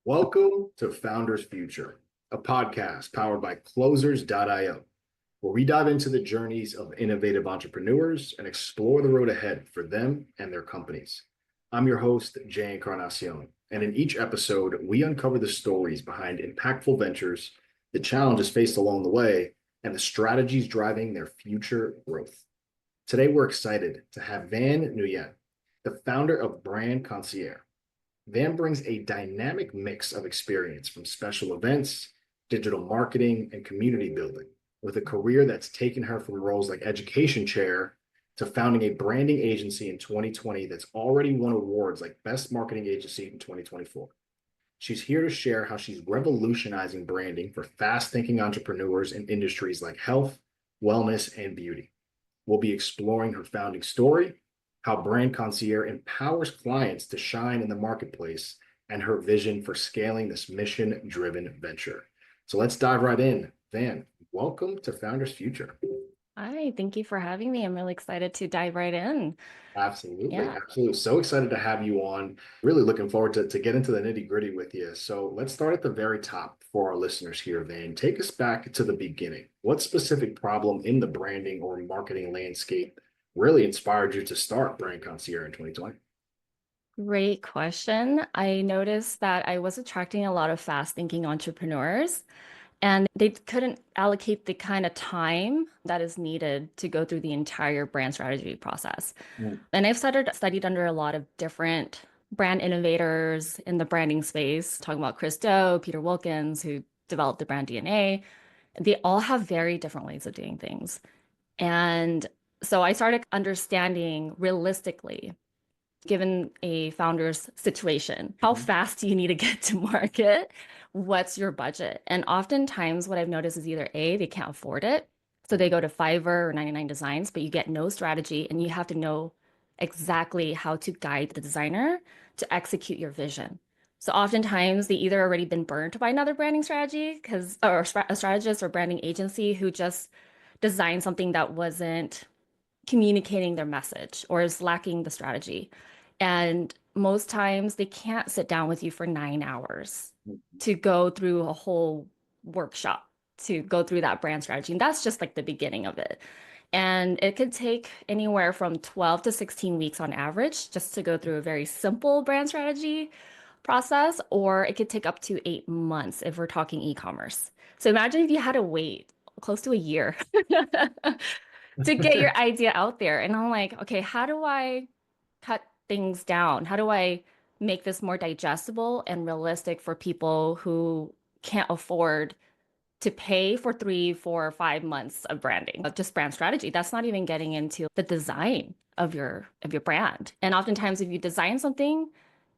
Welcome to Founders Future, a podcast powered by Closers.io, where we dive into the journeys of innovative entrepreneurs and explore the road ahead for them and their companies. I'm your host, Jay Encarnacion, and in each episode, we uncover the stories behind impactful ventures, the challenges faced along the way, and the strategies driving their future growth. Today, we're excited to have Nguyen, the founder of Brand Concier. Van brings a dynamic mix of experience from special events, digital marketing, and community building, with a career that's taken her from roles like education chair to founding a branding agency in 2020 that's already won awards like Best Marketing Agency in 2024. She's here to share how she's revolutionizing branding for fast-thinking entrepreneurs in industries like health, wellness, and beauty. We'll be exploring her founding story, how Brand Concier empowers clients to shine in the marketplace, and her vision for scaling this mission-driven venture. So let's dive right in. Van, welcome to Founders Future. Hi, thank you for having me. I'm really excited to dive right in. Absolutely, Yeah, absolutely. So excited to have you on. Really looking forward to get into the nitty-gritty with you. So let's start at the very top for our listeners here, Van. Take us back to the beginning. What specific problem in the branding or marketing landscape really inspired you to start Brand Concierge in 2020? great question. I noticed that I was attracting a lot of fast-thinking entrepreneurs, and they couldn't allocate the kind of time that is needed to go through the entire brand strategy process. Mm. And I've studied under a lot of different brand innovators in the branding space, talking about Chris Do, Peter Wilkins, who developed the brand DNA. They all have very different ways of doing things. And so I started understanding realistically, given a founder's situation, how Mhm. fast do you need to get to market? What's your budget? And oftentimes, what I've noticed is either A, they can't afford it. So they go to Fiverr or 99 Designs, but you get no strategy and you have to know exactly how to guide the designer to execute your vision. So oftentimes they either already been burned by another branding strategy because or a strategist or branding agency who just designed something that wasn't communicating their message or is lacking the strategy. And most times they can't sit down with you for 9 hours to go through a whole workshop to go through that brand strategy. And that's just like the beginning of it. And it could take anywhere from 12 to 16 weeks on average just to go through a very simple brand strategy process, or it could take up to 8 months if we're talking e-commerce. So imagine if you had to wait close to a year to get your idea out there. And I'm like, okay, how do I cut things down? How do I make this more digestible and realistic for people who can't afford to pay for 3, 4, 5 months of branding, of just brand strategy? That's not even getting into the design of your brand. And oftentimes if you design something,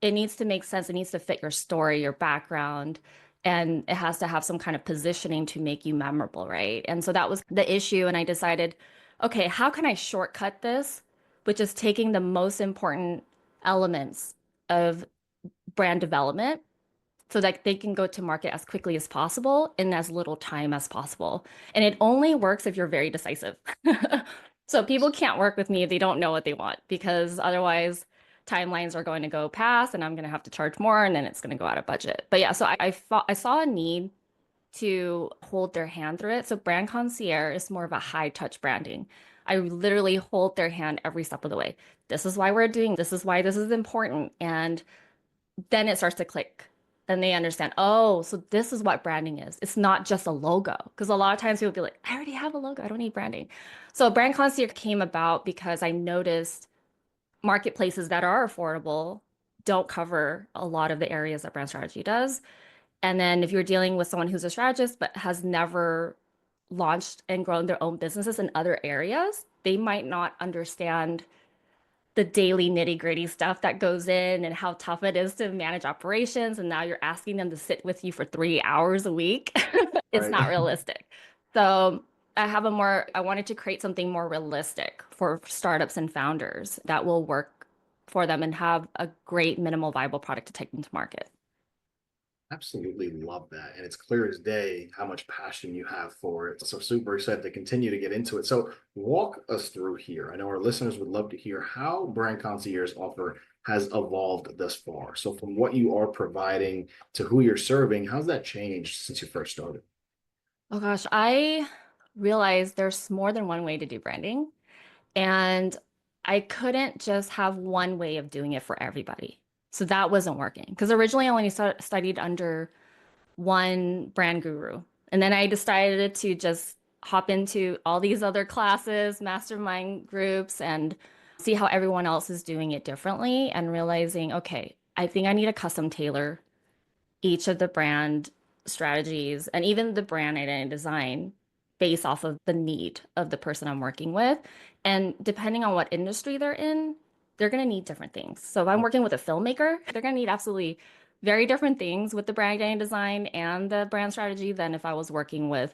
it needs to make sense. It needs to fit your story, your background, and it has to have some kind of positioning to make you memorable, right? And so that was the issue. And I decided, okay, how can I shortcut this, which is taking the most important elements of brand development so that they can go to market as quickly as possible in as little time as possible. And it only works if you're very decisive. So people can't work with me if they don't know what they want, because otherwise timelines are going to go past and I'm going to have to charge more and then it's going to go out of budget. But yeah, so I saw a need to hold their hand through it. So Brand Concierge is more of a high touch branding. I literally hold their hand every step of the way. This is why we're doing, this is why this is important. And then it starts to click. Then they understand, oh, so this is what branding is. It's not just a logo. Because a lot of times people be like, I already have a logo. I don't need branding. So Brand Concierge came about because I noticed marketplaces that are affordable don't cover a lot of the areas that brand strategy does. And then if you're dealing with someone who's a strategist but has never launched and grown their own businesses in other areas, they might not understand the daily nitty-gritty stuff that goes in and how tough it is to manage operations. And now you're asking them to sit with you for 3 hours a week. It's Right. not realistic. So I wanted to create something more realistic for startups and founders that will work for them and have a great minimal viable product to take into market. Absolutely love that. And it's clear as day how much passion you have for it. So super excited to continue to get into it. So walk us through here. I know our listeners would love to hear how brand concierges offer has evolved thus far? So from what you are providing to who you're serving, how's that changed since you first started? Oh gosh, I realized there's more than one way to do branding, and I couldn't just have one way of doing it for everybody. So that wasn't working because originally I only studied under one brand guru. And then I decided to just hop into all these other classes, mastermind groups, and see how everyone else is doing it differently and realizing, okay, I think I need to custom tailor each of the brand strategies and even the brand identity design based off of the need of the person I'm working with. And depending on what industry they're in, they're going to need different things. So if I'm working with a filmmaker, they're going to need absolutely very different things with the brand identity design and the brand strategy than if I was working with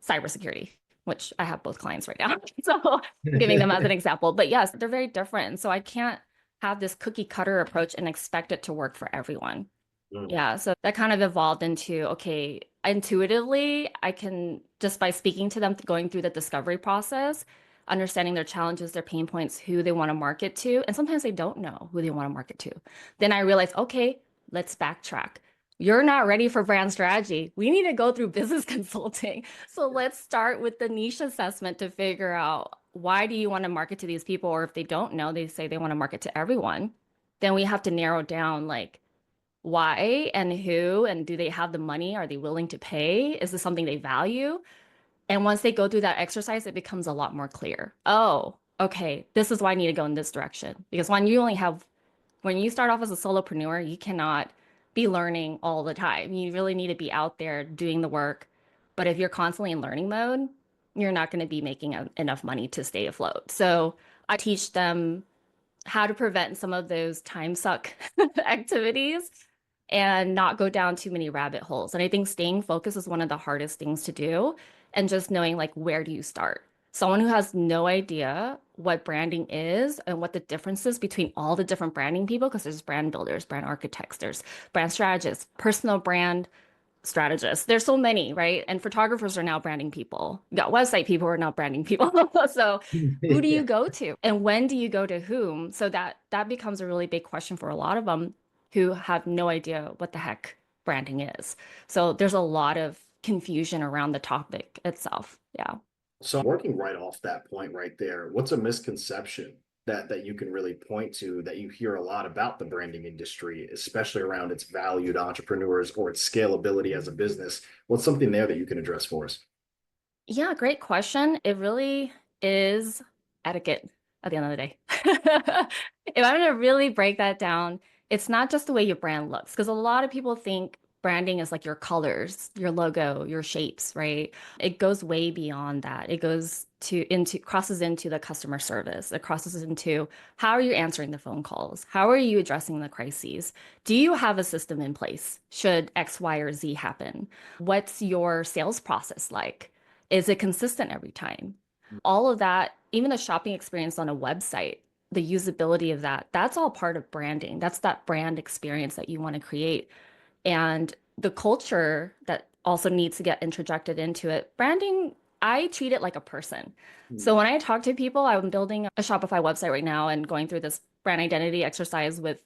cybersecurity, which I have both clients right now. So I'm giving them as an example. But yes, they're very different. So I can't have this cookie cutter approach and expect it to work for everyone. Mm. Yeah, so that kind of evolved into, okay, intuitively, I can just by speaking to them, going through the discovery process, understanding their challenges, their pain points, who they want to market to, and sometimes they don't know who they want to market to. Then I realize, okay, let's backtrack. You're not ready for brand strategy. We need to go through business consulting. So let's start with the niche assessment to figure out why do you want to market to these people, or if they don't know, they say they want to market to everyone. Then we have to narrow down like why and who, and do they have the money? Are they willing to pay? Is this something they value? And once they go through that exercise, it becomes a lot more clear. Oh, okay, this is why I need to go in this direction. Because when you start off as a solopreneur, you cannot be learning all the time. You really need to be out there doing the work. But if you're constantly in learning mode, you're not going to be making enough money to stay afloat. So I teach them how to prevent some of those time suck activities and not go down too many rabbit holes. And I think staying focused is one of the hardest things to do. And just knowing like where do you start? Someone who has no idea what branding is and what the difference is between all the different branding people, because there's brand builders, brand architects, there's brand strategists, personal brand strategists. There's so many, right? And photographers are now branding people. You got website people who are now branding people. So who do Yeah. you go to and when do you go to whom? So that becomes a really big question for a lot of them who have no idea what the heck branding is. So there's a lot of confusion around the topic itself. Yeah. So working right off that point right there, what's a misconception that you can really point to that you hear a lot about the branding industry, especially around its valued entrepreneurs or its scalability as a business? What's something there that you can address for us? Yeah, great question. It really is etiquette at the end of the day. If I'm going to really break that down, it's not just the way your brand looks, because a lot of people think branding is like your colors, your logo, your shapes, right? It goes way beyond that. It goes crosses into the customer service. It crosses into how are you answering the phone calls? How are you addressing the crises? Do you have a system in place should X, Y, or Z happen? What's your sales process like? Is it consistent every time? All of that, even the shopping experience on a website, the usability of that, that's all part of branding. That's that brand experience that you want to create. And the culture that also needs to get interjected into it. Branding, I treat it like a person. So when I talk to people, I'm building a Shopify website right now and going through this brand identity exercise with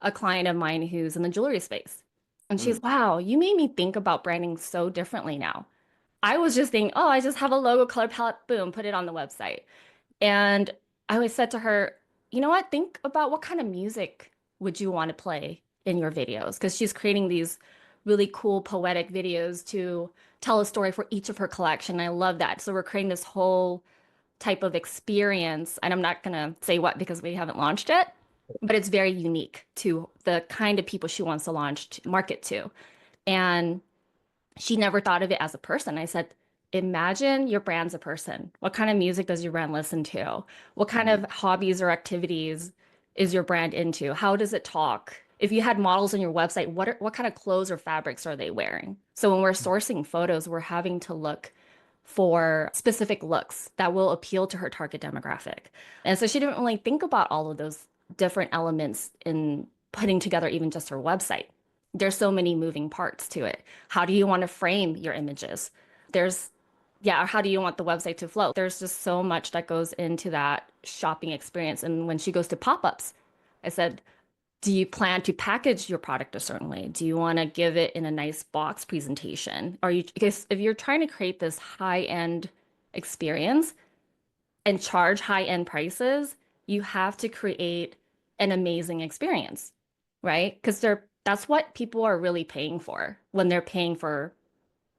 a client of mine who's in the jewelry space. And Mm. she's, wow, you made me think about branding so differently now. I was just thinking, oh, I just have a logo color palette, boom, put it on the website. And I always said to her, you know what? Think about what kind of music would you want to play in your videos? Because she's creating these really cool poetic videos to tell a story for each of her collection. I love that. So we're creating this whole type of experience. And I'm not going to say what because we haven't launched it, but it's very unique to the kind of people she wants to market to. And she never thought of it as a person. I said, imagine your brand's a person. What kind of music does your brand listen to? What kind Mm. of hobbies or activities is your brand into? How does it talk? If you had models on your website, what kind of clothes or fabrics are they wearing? So when we're sourcing photos, we're having to look for specific looks that will appeal to her target demographic. And so she didn't really think about all of those different elements in putting together even just her website. There's so many moving parts to it. How do you want to frame your images? There's, yeah, how do you want the website to flow? There's just so much that goes into that shopping experience. And when she goes to pop-ups, I said, Do you plan to package your product a certain way? Do you want to give it in a nice box presentation? Are you, because if you're trying to create this high-end experience and charge high-end prices, you have to create an amazing experience, right? Because that's what people are really paying for when they're paying for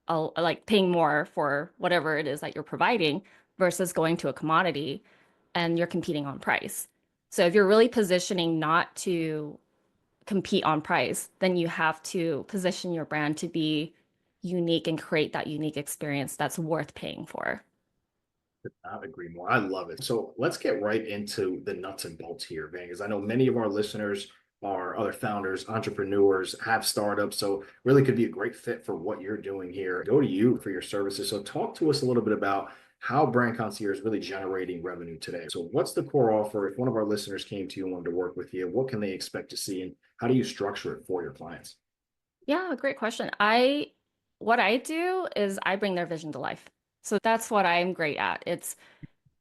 like paying more for whatever it is that you're providing versus going to a commodity and you're competing on price. So if you're really positioning not to compete on price, then you have to position your brand to be unique and create that unique experience that's worth paying for. I agree more. I love it. So let's get right into the nuts and bolts here, Van, because I know many of our listeners are other founders, entrepreneurs, have startups. So really could be a great fit for what you're doing here. Go to you for your services. So talk to us a little bit about how Brand Concierge is really generating revenue today. So what's the core offer? If one of our listeners came to you and wanted to work with you, what can they expect to see and how do you structure it for your clients? Yeah, great question. What I do is I bring their vision to life. So that's what I'm great at. It's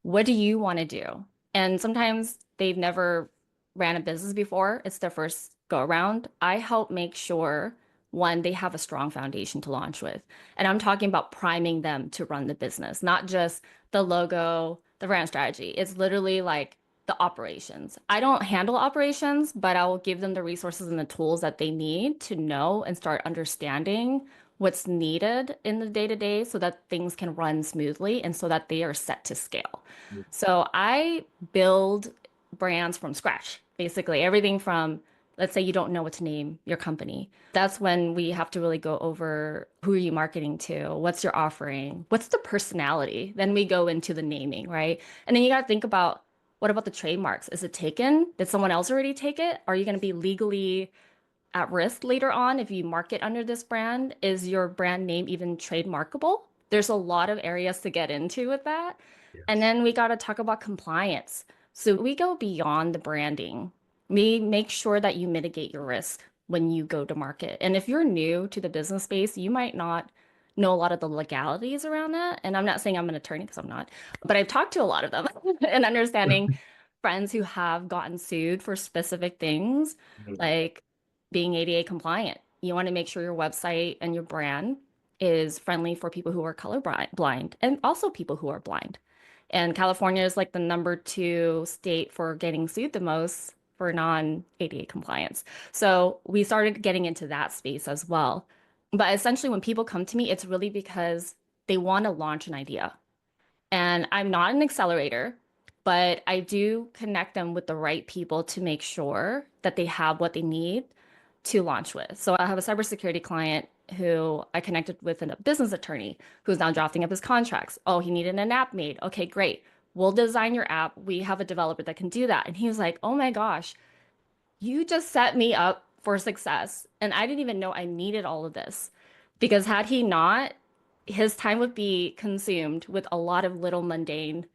what do you want to do? And sometimes they've never ran a business before. It's their first go around. I help make sure, one, they have a strong foundation to launch with. And I'm talking about priming them to run the business, not just the logo, the brand strategy. It's literally like the operations. I don't handle operations, but I will give them the resources and the tools that they need to know and start understanding what's needed in the day to day so that things can run smoothly and so that they are set to scale. So I build brands from scratch, basically everything from, let's say you don't know what to name your company. That's when we have to really go over who are you marketing to? What's your offering? What's the personality? Then we go into the naming, right? And then you got to think about what about the trademarks? Is it taken? Did someone else already take it? Are you going to be legally at risk later on if you market under this brand? Is your brand name even trademarkable? There's a lot of areas to get into with that. And Yes. then we got to talk about compliance. So we go beyond the branding. We make sure that you mitigate your risk when you go to market. And if you're new to the business space, you might not know a lot of the legalities around that. And I'm not saying I'm an attorney because I'm not, but I've talked to a lot of them and understanding friends who have gotten sued for specific things, like being ADA compliant. You want to make sure your website and your brand is friendly for people who are color blind and also people who are blind. And California is like the number two state for getting sued the most for non-ADA compliance. So we started getting into that space as well. But essentially, when people come to me, it's really because they want to launch an idea. And I'm not an accelerator, but I do connect them with the right people to make sure that they have what they need to launch with. So I have a cybersecurity client who I connected with a business attorney who's now drafting up his contracts. Oh, he needed an app made. Okay, great. We'll design your app. We have a developer that can do that. And he was like, oh my gosh, you just set me up for success. And I didn't even know I needed all of this because had he not, his time would be consumed with a lot of little mundane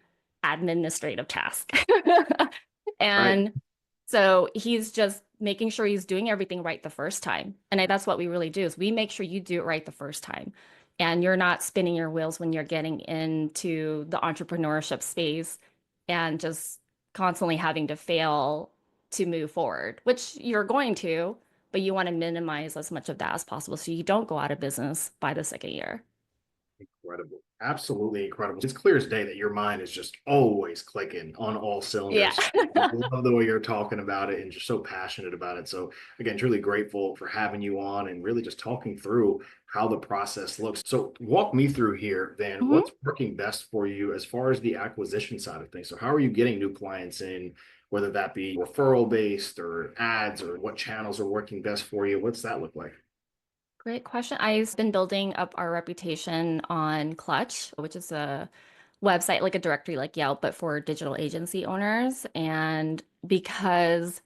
administrative tasks. Right. And so he's just making sure he's doing everything right the first time. And that's what we really do is we make sure you do it right the first time. And you're not spinning your wheels when you're getting into the entrepreneurship space and just constantly having to fail to move forward, which you're going to, but you want to minimize as much of that as possible so you don't go out of business by the second year. Incredible. Absolutely incredible. It's clear as day that your mind is just always clicking on all Yeah. cylinders. I love the way you're talking about it and just so passionate about it. So, again, truly grateful for having you on and really just talking through how the process looks. So, walk me through here, then. Mhm. What's working best for you as far as the acquisition side of things? So, how are you getting new clients in, whether that be referral based or ads, or what channels are working best for you? What's that look like? Great question. I've been building up our reputation on Clutch, which is a website like a directory like Yelp, but for digital agency owners. And because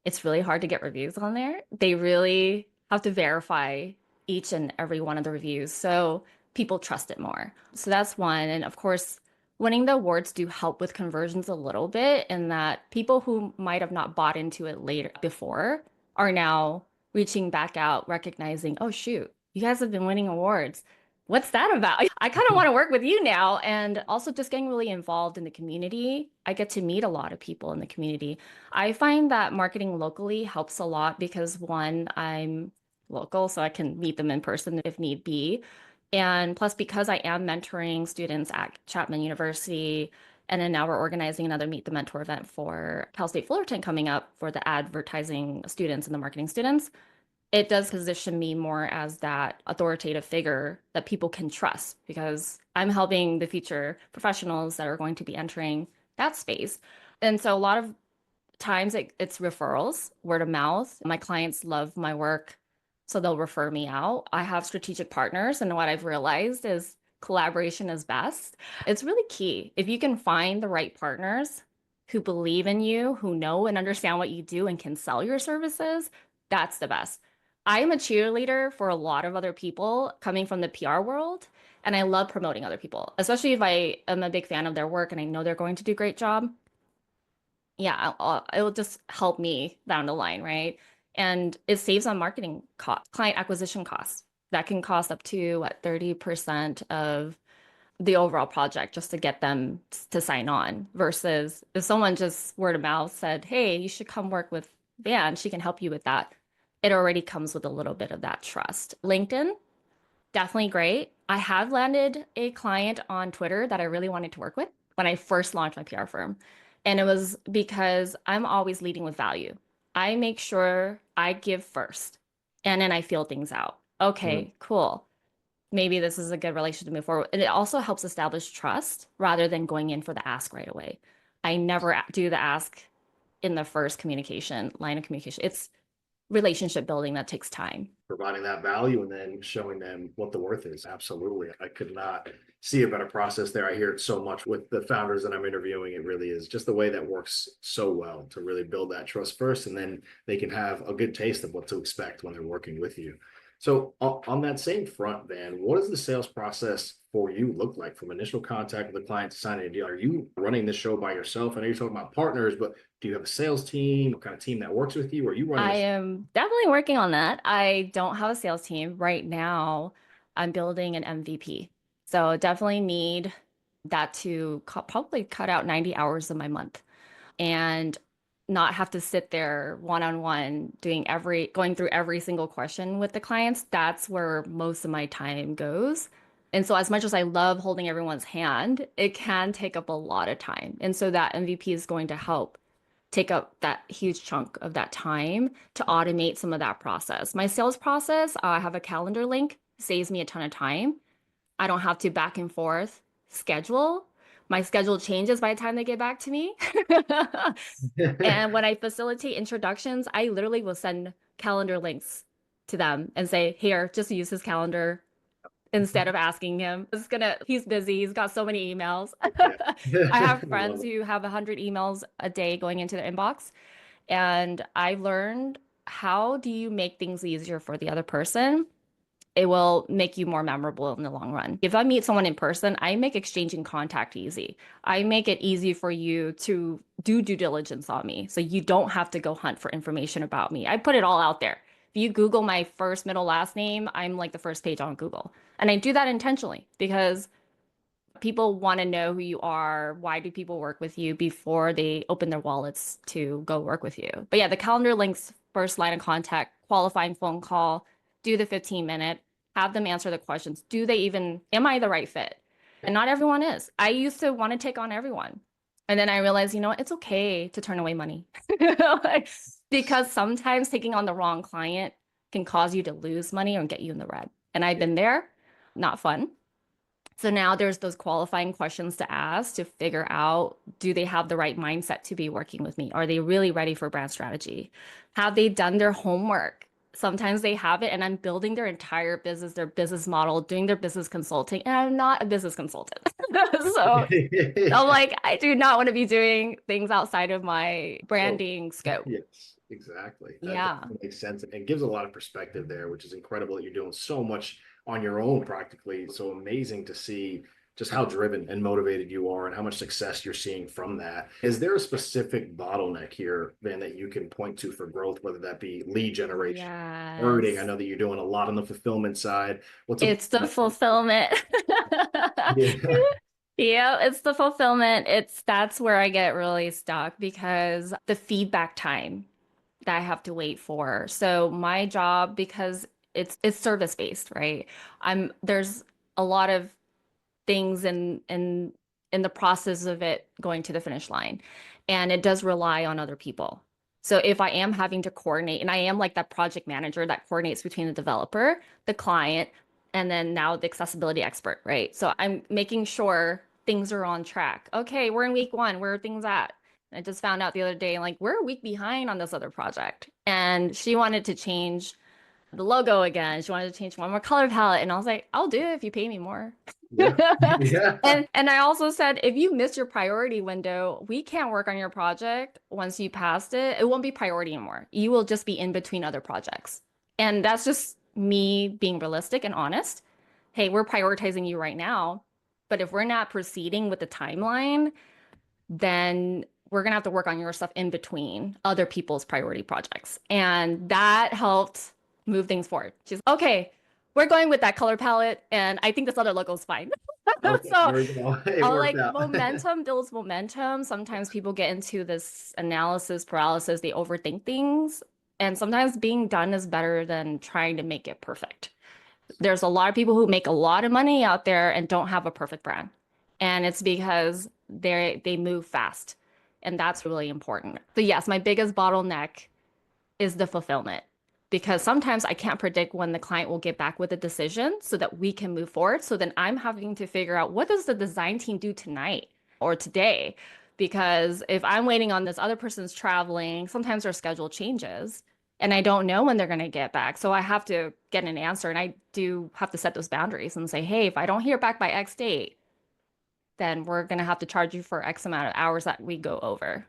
it's really hard to get reviews on there, they really have to verify each and every one of the reviews. So people trust it more. So that's one. And of course, winning the awards do help with conversions a little bit in that people who might have not bought into it later before are now reaching back out, recognizing, oh, shoot, you guys have been winning awards. what's that about? I kind of want to work with you now. And also just getting really involved in the community. I get to meet a lot of people in the community. I find that marketing locally helps a lot because one, I'm local, so I can meet them in person if need be. And plus, because I am mentoring students at Chapman University, and then now we're organizing another Meet the Mentor event for Cal State Fullerton coming up for the advertising students and the marketing students. It does position me more as that authoritative figure that people can trust because I'm helping the future professionals that are going to be entering that space. And so a lot of times it's referrals, word of mouth. My clients love my work, so they'll refer me out. I have strategic partners, and what I've realized is collaboration is best. It's really key. If you can find the right partners who believe in you, who know and understand what you do and can sell your services, that's the best. I am a cheerleader for a lot of other people coming from the PR world, and I love promoting other people, especially if I am a big fan of their work and I know they're going to do a great job. Yeah, it'll just help me down the line, right? And it saves on marketing cost, client acquisition costs. That can cost up to what, 30% of the overall project just to get them to sign on versus if someone just word of mouth said, "Hey, you should come work with Van, she can help you with that." It already comes with a little bit of that trust. LinkedIn, definitely great. I have landed a client on Twitter that I really wanted to work with when I first launched my PR firm. And it was because I'm always leading with value. I make sure I give first and then I feel things out. Mhm. Okay, cool. Maybe this is a good relationship to move forward. And it also helps establish trust rather than going in for the ask right away. I never do the ask in the first communication, line of communication. It's relationship building that takes time. Providing that value and then showing them what the worth is. Absolutely. I could not see a better process there. I hear it so much with the founders that I'm interviewing. It really is just the way that works so well to really build that trust first, and then they can have a good taste of what to expect when they're working with you. So on that same front, Van, what does the sales process for you look like from initial contact with the client to signing a deal? Are you running the show by yourself? I know you're talking about partners, but do you have a sales team? What kind of team that works with you? Or are you running I the show? am definitely working on that. I don't have a sales team right now. I'm building an MVP. So definitely need that to probably cut out 90 hours of my month and not have to sit there one-on-one going through every single question with the clients. That's where most of my time goes. And so as much as I love holding everyone's hand, it can take up a lot of time. And so that MVP is going to help take up that huge chunk of that time to automate some of that process. My sales process, I have a calendar link, saves me a ton of time. I don't have to back and forth schedule. My schedule changes by the time they get back to me. And when I facilitate introductions, I literally will send calendar links to them and say, here, just use his calendar instead of asking him. He's busy. He's got so many emails. Yeah. I have I love friends it. who have 100 emails a day going into their inbox. And I learned, how do you make things easier for the other person? It will make you more memorable in the long run. If I meet someone in person, I make exchanging contact easy. I make it easy for you to do due diligence on me. So you don't have to go hunt for information about me. I put it all out there. If you Google my first, middle, last name, I'm like the first page on Google. And I do that intentionally because people want to know who you are. Why do people work with you before they open their wallets to go work with you? But yeah, the calendar links, first line of contact, qualifying phone call, do the 15-minute, have them answer the questions. Am I the right fit? And not everyone is. I used to want to take on everyone. And then I realized, it's okay to turn away money. Like, because sometimes taking on the wrong client can cause you to lose money or get you in the red. And I've Yeah. been there, not fun. So now there's those qualifying questions to ask to figure out, do they have the right mindset to be working with me? Are they really ready for brand strategy? Have they done their homework? Sometimes they have it, and I'm building their entire business, their business model, doing their business consulting, and I'm not a business consultant. So I'm like, I do not want to be doing things outside of my Oh, branding scope. yes, exactly. That Yeah. definitely makes sense and gives a lot of perspective there, which is incredible that you're doing so much on your own practically. So amazing to see just how driven and motivated you are and how much success you're seeing from that. Is there a specific bottleneck here, Van, that you can point to for growth, whether that be lead generation, wording? I Yes. know that you're doing a lot on the fulfillment side. What's a It's the bottleneck? fulfillment. Yeah. Yeah, it's the fulfillment. That's where I get really stuck because the feedback time that I have to wait for. So my job, because it's service based, right? There's a lot of things in the process of it going to the finish line. And it does rely on other people. So if I am having to coordinate, and I am like that project manager that coordinates between the developer, the client, and then now the accessibility expert, right? So I'm making sure things are on track. Okay, we're in week one. Where are things at? I just found out the other day, like, we're a week behind on this other project. And she wanted to change the logo again. She wanted to change one more color palette. And I was like, I'll do it if you pay me more. Yeah. Yeah. And I also said, if you miss your priority window, we can't work on your project once you passed it. It won't be priority anymore. You will just be in between other projects. And that's just me being realistic and honest. Hey, we're prioritizing you right now, but if we're not proceeding with the timeline, then we're gonna have to work on your stuff in between other people's priority projects. And that helped move things forward. She's okay, we're going with that color palette, and I think this other logo is fine. Okay, So there we go. It I'll worked like out. momentum builds momentum. Sometimes people get into this analysis paralysis, they overthink things. And sometimes being done is better than trying to make it perfect. There's a lot of people who make a lot of money out there and don't have a perfect brand. And it's because they move fast. And that's really important. So yes, my biggest bottleneck is the fulfillment because sometimes I can't predict when the client will get back with a decision so that we can move forward. So then I'm having to figure out what does the design team do tonight or today? Because if I'm waiting on this other person's traveling, sometimes their schedule changes and I don't know when they're going to get back. So I have to get an answer and I do have to set those boundaries and say, hey, if I don't hear back by X date, then we're going to have to charge you for X amount of hours that we go over.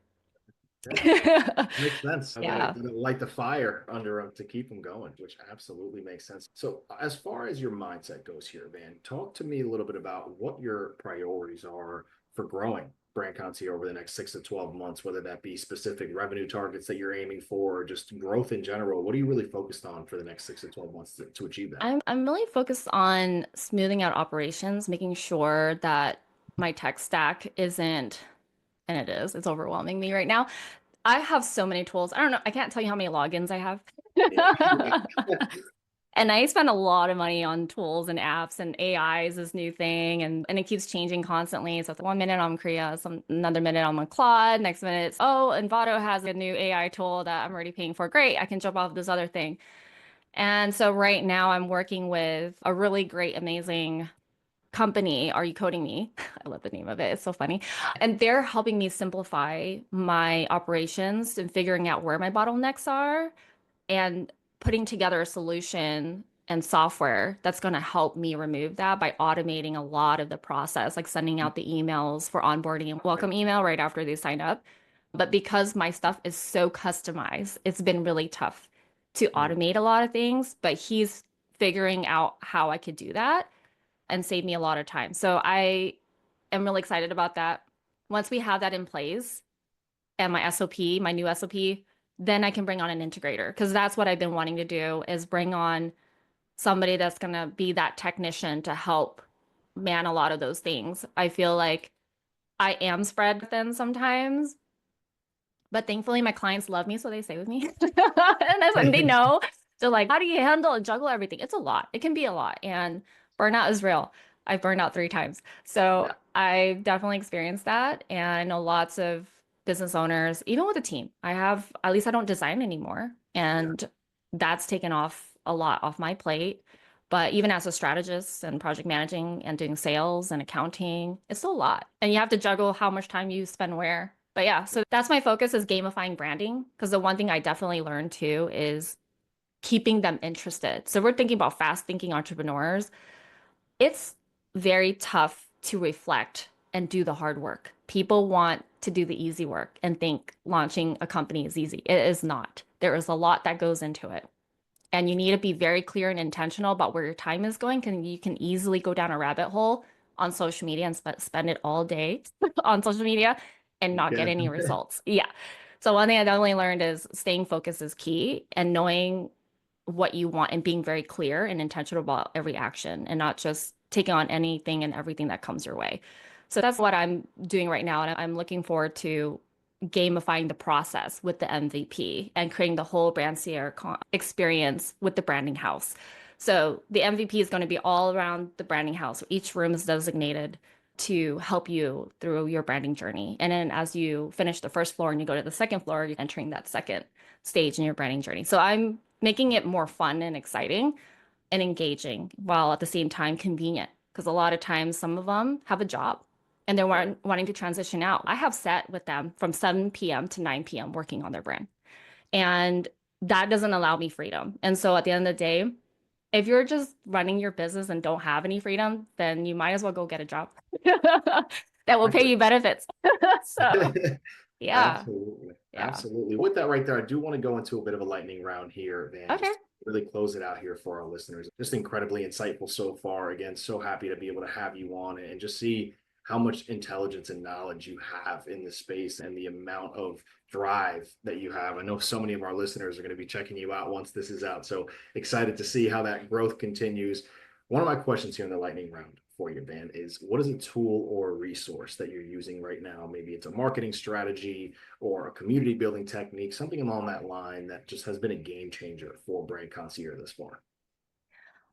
Yeah. Makes sense. I gotta, Yeah. gotta light the fire under them to keep them going, which absolutely makes sense. So, as far as your mindset goes here, Van, talk to me a little bit about what your priorities are for growing Brand Concier over the next 6 to 12 months, whether that be specific revenue targets that you're aiming for, or just growth in general. What are you really focused on for the next 6 to 12 months to achieve that? I'm really focused on smoothing out operations, making sure that my tech stack isn't, and it is, it's overwhelming me right now. I have so many tools. I don't know, I can't tell you how many logins I have. Yeah. Yeah. And I spend a lot of money on tools and apps and AI is this new thing and it keeps changing constantly. So it's 1 minute I'm Korea, another minute I'm on Claude, next minute it's oh, Envato has a new AI tool that I'm already paying for. Great, I can jump off this other thing. And so right now I'm working with a really great, amazing company. Are You Coding Me? I love the name of it. It's so funny. And they're helping me simplify my operations and figuring out where my bottlenecks are and putting together a solution and software that's going to help me remove that by automating a lot of the process, like sending out the emails for onboarding and welcome email right after they sign up. But because my stuff is so customized, it's been really tough to automate a lot of things, but he's figuring out how I could do that and save me a lot of time. So I am really excited about that. Once we have that in place and my SOP, my new SOP, then I can bring on an integrator because that's what I've been wanting to do is bring on somebody that's going to be that technician to help man a lot of those things. I feel like I am spread thin sometimes, but thankfully, my clients love me, so they stay with me. And they know. They're like, how do you handle and juggle everything? It's a lot. It can be a lot. And burnout is real. I've burned out 3 times. So Yeah. I've definitely experienced that. And I know lots of business owners, even with a team. At least I don't design anymore. Yeah. And that's taken off a lot off my plate. But even as a strategist and project managing and doing sales and accounting, it's still a lot. And you have to juggle how much time you spend where. But yeah, so that's my focus is gamifying branding. Because the one thing I definitely learned too is keeping them interested. So we're thinking about fast thinking entrepreneurs. It's very tough to reflect and do the hard work. People want to do the easy work and think launching a company is easy. It is not. There is a lot that goes into it. And you need to be very clear and intentional about where your time is going, because you can easily go down a rabbit hole on social media and spend it all day on social media and not get Okay. any results. Yeah. So one thing I definitely learned is staying focused is key and knowing what you want and being very clear and intentional about every action and not just taking on anything and everything that comes your way. So that's what I'm doing right now. And I'm looking forward to gamifying the process with the MVP and creating the whole Brand Concier experience with the branding house. So the MVP is going to be all around the branding house. Each room is designated to help you through your branding journey. And then as you finish the first floor and you go to the second floor, you're entering that second stage in your branding journey. So I'm making it more fun and exciting and engaging while at the same time convenient. Because a lot of times some of them have a job and they're Right. wanting to transition out. I have sat with them from 7 p.m. to 9 p.m. working on their brand. And that doesn't allow me freedom. And so at the end of the day, if you're just running your business and don't have any freedom, then you might as well go get a job that will pay you benefits. So, yeah, Absolutely. yeah. Absolutely. With that right there, I do want to go into a bit of a lightning round here and Okay. just really close it out here for our listeners. Just incredibly insightful so far. Again, so happy to be able to have you on and just see how much intelligence and knowledge you have in this space and the amount of drive that you have. I know so many of our listeners are going to be checking you out once this is out. So excited to see how that growth continues. One of my questions here in the lightning round for you, Van, is what is a tool or a resource that you're using right now? Maybe it's a marketing strategy or a community building technique, something along that line that just has been a game changer for Brand Concier thus far.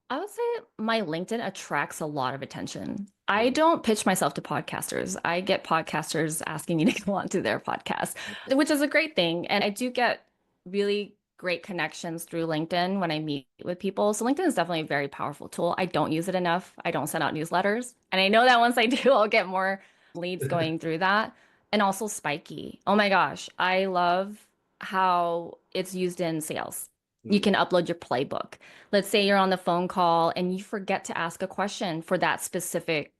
I would say my LinkedIn attracts a lot of attention. I Mm, don't pitch myself to podcasters. I get podcasters asking me to go on to their podcast, which is a great thing. And I do get really great connections through LinkedIn when I meet with people. So LinkedIn is definitely a very powerful tool. I don't use it enough. I don't send out newsletters. And I know that once I do, I'll get more leads going through that. And also Spiky. Oh my gosh, I love how it's used in sales. You mm, can upload your playbook. Let's say you're on the phone call and you forget to ask a question for that specific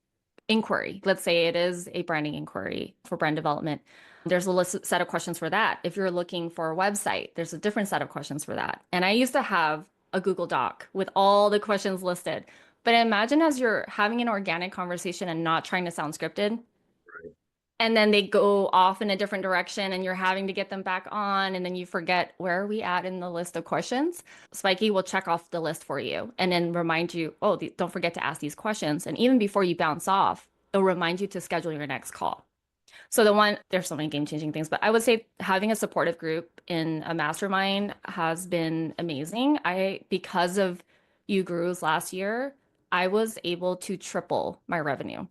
inquiry. Let's say it is a branding inquiry for brand development. There's a list, set of questions for that. If you're looking for a website, there's a different set of questions for that. And I used to have a Google Doc with all the questions listed. But imagine as you're having an organic conversation and not trying to sound scripted, right. and then they go off in a different direction and you're having to get them back on and then you forget where are we at in the list of questions. Spiky will check off the list for you and then remind you, oh, don't forget to ask these questions. And even before you bounce off, it'll remind you to schedule your next call. So there's so many game-changing things, but I would say having a supportive group in a mastermind has been amazing. Because of you Gurus last year, I was able to triple my revenue.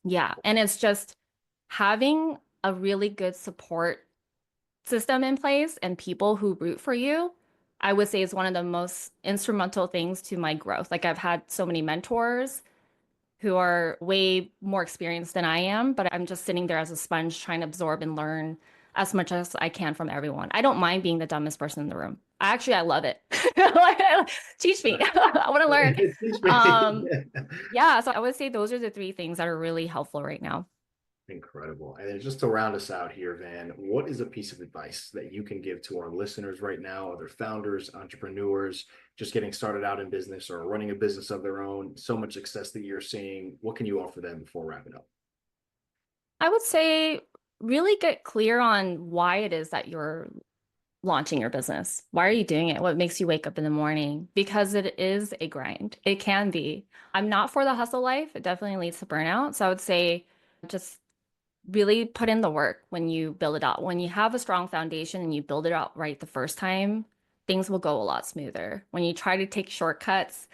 Yeah. And it's just having a really good support system in place and people who root for you, I would say is one of the most instrumental things to my growth. Like I've had so many mentors who are way more experienced than I am, but I'm just sitting there as a sponge trying to absorb and learn as much as I can from everyone. I don't mind being the dumbest person in the room. I love it. Teach me. I want to learn. Teach me. Um, yeah, so I would say those are the three things that are really helpful right now. Incredible. And then just to round us out here, Van, what is a piece of advice that you can give to our listeners right now, other founders, entrepreneurs, just getting started out in business or running a business of their own? So much success that you're seeing. What can you offer them before wrapping up? I would say really get clear on why it is that you're launching your business. Why are you doing it? What makes you wake up in the morning? Because it is a grind. It can be. I'm not for the hustle life. It definitely leads to burnout. So I would say just really put in the work when you build it out. When you have a strong foundation and you build it out right the first time, things will go a lot smoother. When you try to take shortcuts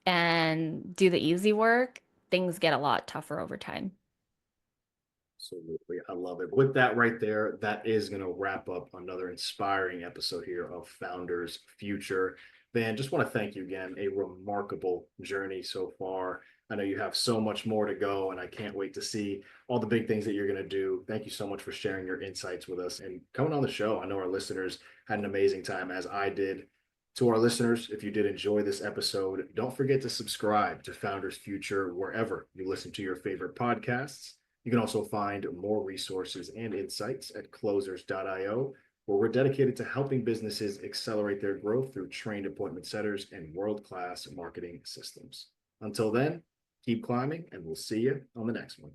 and do the easy work, things get a lot tougher over time. Absolutely. I love it. With that right there, that is going to wrap up another inspiring episode here of Founders Future. Van, just want to thank you again. A remarkable journey so far. I know you have so much more to go, and I can't wait to see all the big things that you're going to do. Thank you so much for sharing your insights with us and coming on the show. I know our listeners had an amazing time, as I did. To our listeners, if you did enjoy this episode, don't forget to subscribe to Founders Future wherever you listen to your favorite podcasts. You can also find more resources and insights at closers.io, where we're dedicated to helping businesses accelerate their growth through trained appointment setters and world class marketing systems. Until then, Keep climbing, and we'll see you on the next one.